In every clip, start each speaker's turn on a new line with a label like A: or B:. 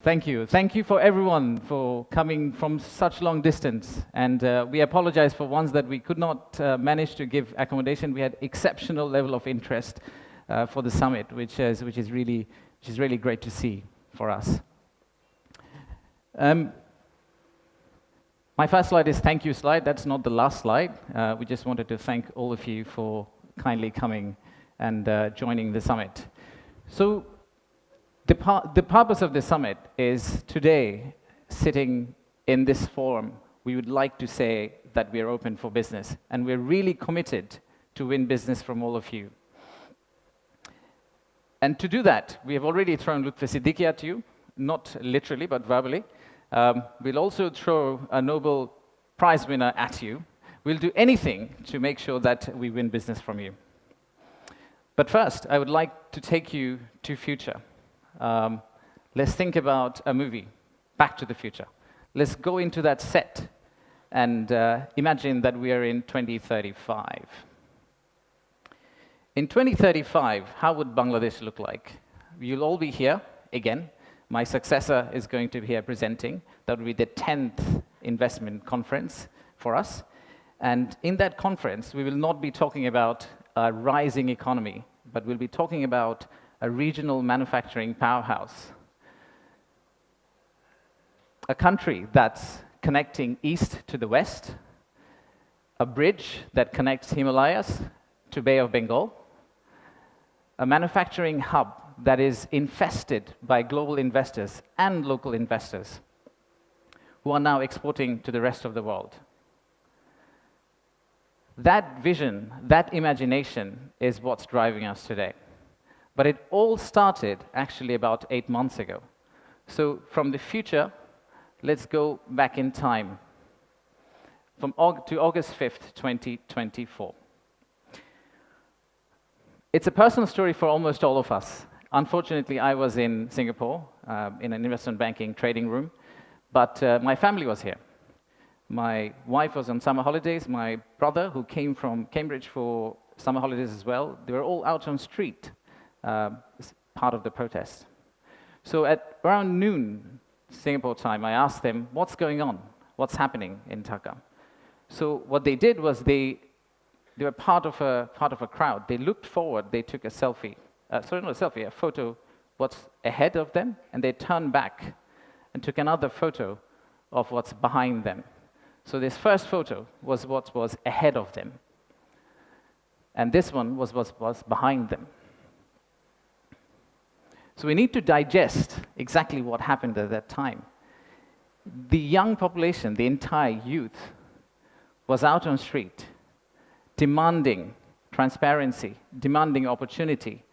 A: Thank you. Thank you for everyone for coming from such long distance. And we apologize for ones that we could not manage to give accommodation. We had exceptional level of interest for the summit, which is really great to see for us. My first slide is thank you slide. That's not the last slide. We just wanted to thank all of you for kindly coming and joining the summit. So the purpose of the summit is today, sitting in this forum, we would like to say that we are open for business, and we're really committed to win business from all of you. And to do that, we have already thrown Lutfi Siddiqui at you, not literally, but verbally. We'll also throw a Nobel Prize winner at you. We'll do anything to make sure that we win business from you. But first, I would like to take you to future. Let's think about a movie, Back to the Future. Let's go into that set and imagine that we are in 2035. In 2035, how would Bangladesh look like? You'll all be here again. My successor is going to be here presenting. That will be the 10th investment conference for us. And in that conference, we will not be talking about a rising economy, but we'll be talking about a regional manufacturing powerhouse. A country that's connecting east to the west, a bridge that connects Himalayas to Bay of Bengal, a manufacturing hub that is infested by global investors and local investors who are now exporting to the rest of the world. That vision, that imagination is what's driving us today. But it all started actually about 8 months ago. So from the future, let's go back in time to August 5th, 2024. It's a personal story for almost all of us. Unfortunately, I was in Singapore in an investment banking trading room, but my family was here. My wife was on summer holidays. My brother, who came from Cambridge for summer holidays as well, they were all out on the street, part of the protest. So at around noon, Singapore time, I asked them, what's going on? What's happening in Dhaka? So what they did was they were part of a crowd. They looked forward, they took a selfie. Sorry, not a selfie, a photo what's ahead of them, and they turned back and took another photo of what's behind them. So this first photo was what was ahead of them, and this one was what was behind them. So we need to digest exactly what happened at that time. The young population, the entire youth, was out on the street, demanding transparency, demanding opportunity,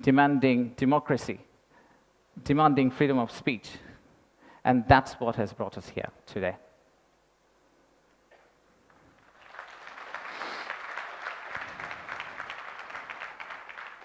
A: demanding democracy, demanding freedom of speech. And that's what has brought us here today.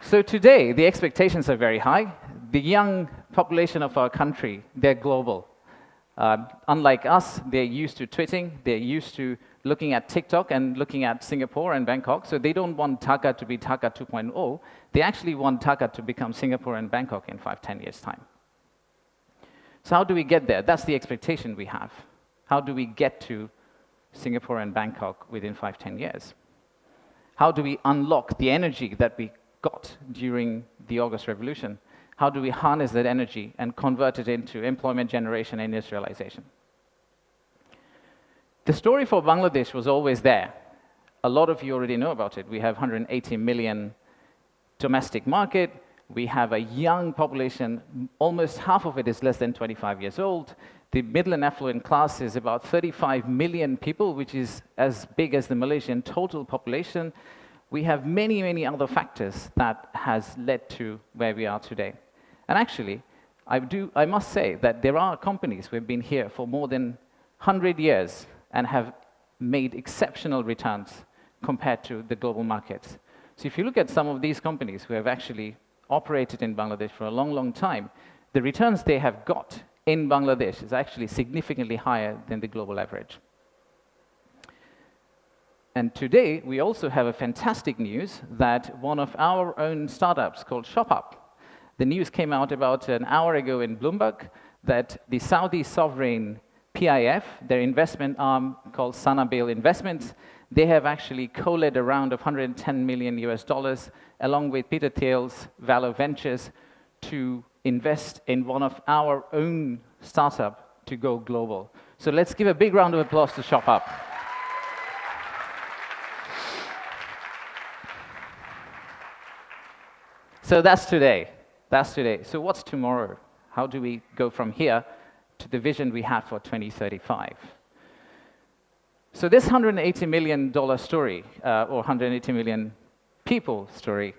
A: So today, the expectations are very high. The young population of our country, they're global. Unlike us, they're used to tweeting, they're used to looking at TikTok and looking at Singapore and Bangkok, so they don't want Dhaka to be Dhaka 2.0. They actually want Dhaka to become Singapore and Bangkok in 5-10 years' time. So how do we get there? That's the expectation we have. How do we get to Singapore and Bangkok within 5-10 years? How do we unlock the energy that we got during the August Revolution? How do we harness that energy and convert it into employment generation and industrialization? The story for Bangladesh was always there. A lot of you already know about it. We have 180 million domestic market. We have a young population. Almost half of it is less than 25 years old. The middle and affluent class is about 35 million people, which is as big as the Malaysian total population. We have many, many other factors that has led to where we are today. And actually, I must say that there are companies who have been here for more than 100 years and have made exceptional returns compared to the global markets. So if you look at some of these companies who have actually operated in Bangladesh for a long, long time, the returns they have got in Bangladesh is actually significantly higher than the global average. And today, we also have a fantastic news that one of our own startups called ShopUp, the news came out about an hour ago in Bloomberg that the Saudi sovereign PIF, their investment arm called Sanabil Investments, they have actually co-led a round of 110 million US dollars along with Peter Thiel's Valor Ventures to invest in one of our own startup to go global. So let's give a big round of applause to Shop Up. So that's today. That's today. So what's tomorrow? How do we go from here to the vision we have for 2035? So this $180 million story, or 180 million people story,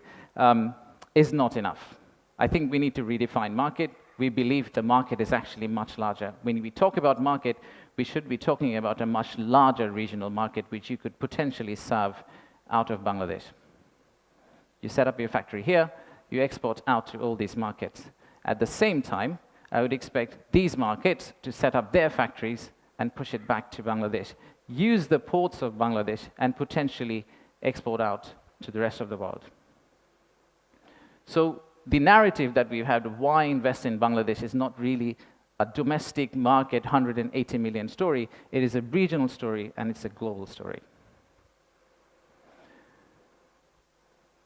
A: is not enough. I think we need to redefine market. We believe the market is actually much larger. When we talk about market, we should be talking about a much larger regional market which you could potentially serve out of Bangladesh. You set up your factory here, you export out to all these markets. At the same time, I would expect these markets to set up their factories and push it back to Bangladesh. Use the ports of Bangladesh and potentially export out to the rest of the world. So the narrative that we've had of why invest in Bangladesh is not really a domestic market 180 million story. It is a regional story and it's a global story.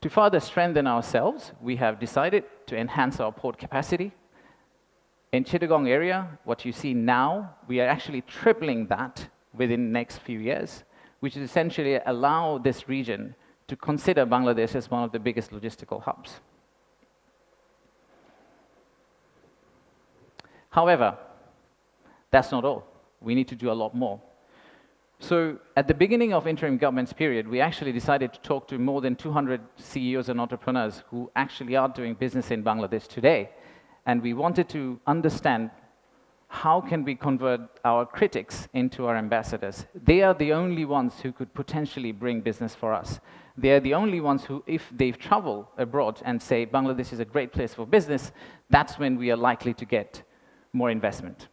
A: To further strengthen ourselves, we have decided to enhance our port capacity. In Chittagong area, what you see now, we are actually tripling that within the next few years, which is essentially allow this region to consider Bangladesh as one of the biggest logistical hubs. However, that's not all. We need to do a lot more. So at the beginning of interim government's period, we actually decided to talk to more than 200 CEOs and entrepreneurs who actually are doing business in Bangladesh today. And we wanted to understand how can we convert our critics into our ambassadors. They are the only ones who could potentially bring business for us. They are the only ones who, if they travel abroad and say Bangladesh is a great place for business, that's when we are likely to get more investment.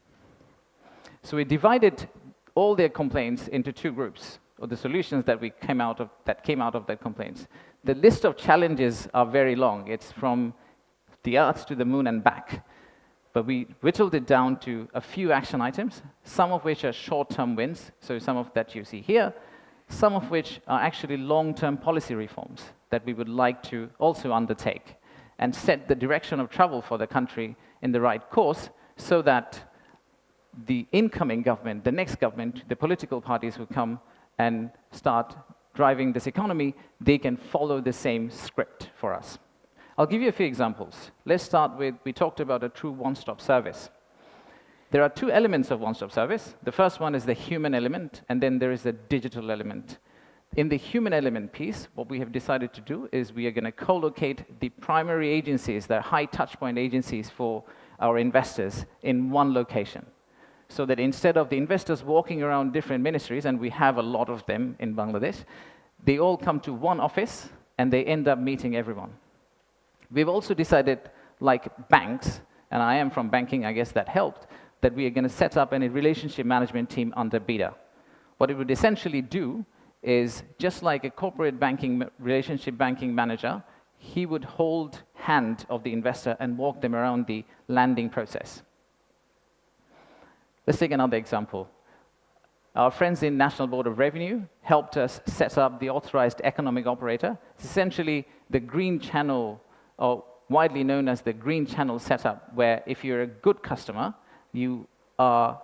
A: So we divided all their complaints into two groups, or the solutions that came out of their complaints. The list of challenges are very long. It's from the earth to the moon and back. But we whittled it down to a few action items, some of which are short-term wins, so some of that you see here, some of which are actually long-term policy reforms that we would like to also undertake and set the direction of travel for the country in the right course so that the incoming government, the next government, the political parties who come and start driving this economy, they can follow the same script for us. I'll give you a few examples. Let's start with, we talked about a true one-stop service. There are two elements of one-stop service. The first one is the human element, and then there is the digital element. In the human element piece, what we have decided to do is we are going to co-locate the primary agencies, the high touchpoint agencies for our investors in one location. So that instead of the investors walking around different ministries, and we have a lot of them in Bangladesh, they all come to one office and they end up meeting everyone. We've also decided, like banks, and I am from banking, I guess that helped, that we are going to set up a relationship management team under BIDA. What it would essentially do is, just like a corporate banking, relationship banking manager, he would hold hand of the investor and walk them around the landing process. Let's take another example. Our friends in National Board of Revenue helped us set up the authorized economic operator. It's essentially the green channel, or widely known as the green channel setup, where if you're a good customer, you are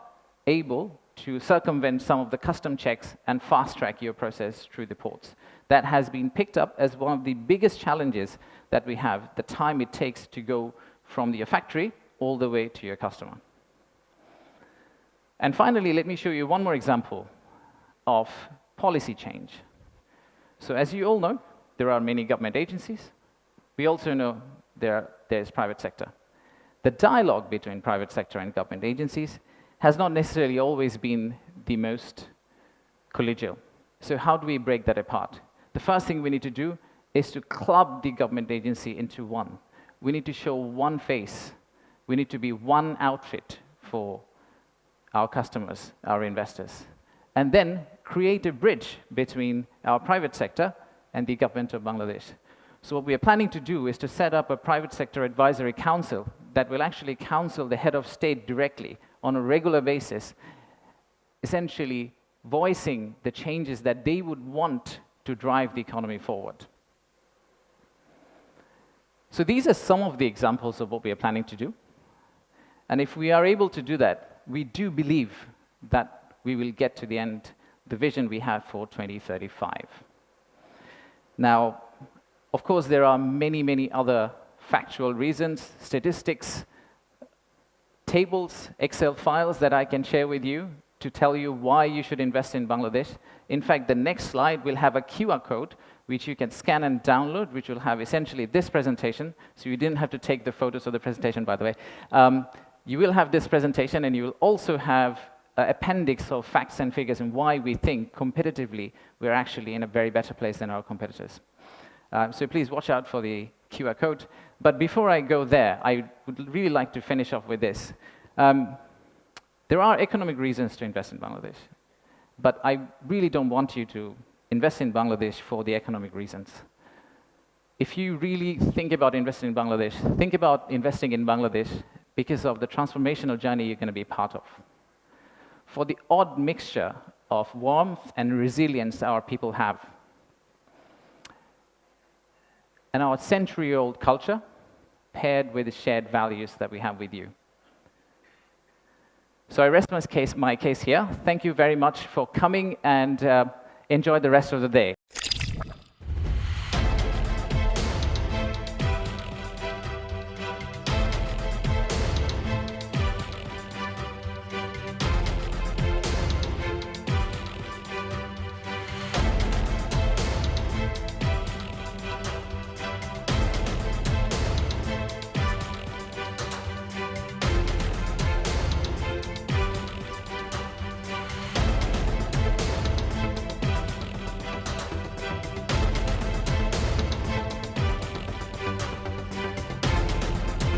A: able to circumvent some of the custom checks and fast-track your process through the ports. That has been picked up as one of the biggest challenges that we have, the time it takes to go from your factory all the way to your customer. And finally, let me show you one more example of policy change. So as you all know, there are many government agencies. We also know there's private sector. The dialogue between private sector and government agencies has not necessarily always been the most collegial. So how do we break that apart? The first thing we need to do is to club the government agency into one. We need to show one face. We need to be one outfit for our customers, our investors, and then create a bridge between our private sector and the government of Bangladesh. So what we are planning to do is to set up a private sector advisory council that will actually counsel the head of state directly on a regular basis, essentially voicing the changes that they would want to drive the economy forward. So these are some of the examples of what we are planning to do. And if we are able to do that, we do believe that we will get to the end, the vision we have for 2035. Now, of course, there are many, many other factual reasons, statistics, tables, Excel files that I can share with you to tell you why you should invest in Bangladesh. In fact, the next slide will have a QR code which you can scan and download, which will have essentially this presentation. So you didn't have to take the photos of the presentation, by the way. You will have this presentation, and you will also have an appendix of facts and figures and why we think competitively we're actually in a very better place than our competitors. So please watch out for the QR code. But before I go there, I would really like to finish off with this. There are economic reasons to invest in Bangladesh, but I really don't want you to invest in Bangladesh for the economic reasons. If you really think about investing in Bangladesh, think about investing in Bangladesh because of the transformational journey you're going to be part of. For the odd mixture of warmth and resilience our people have, and our century-old culture paired with the shared values that we have with you. So I rest my case here. Thank you very much for coming, and enjoy the rest of the day.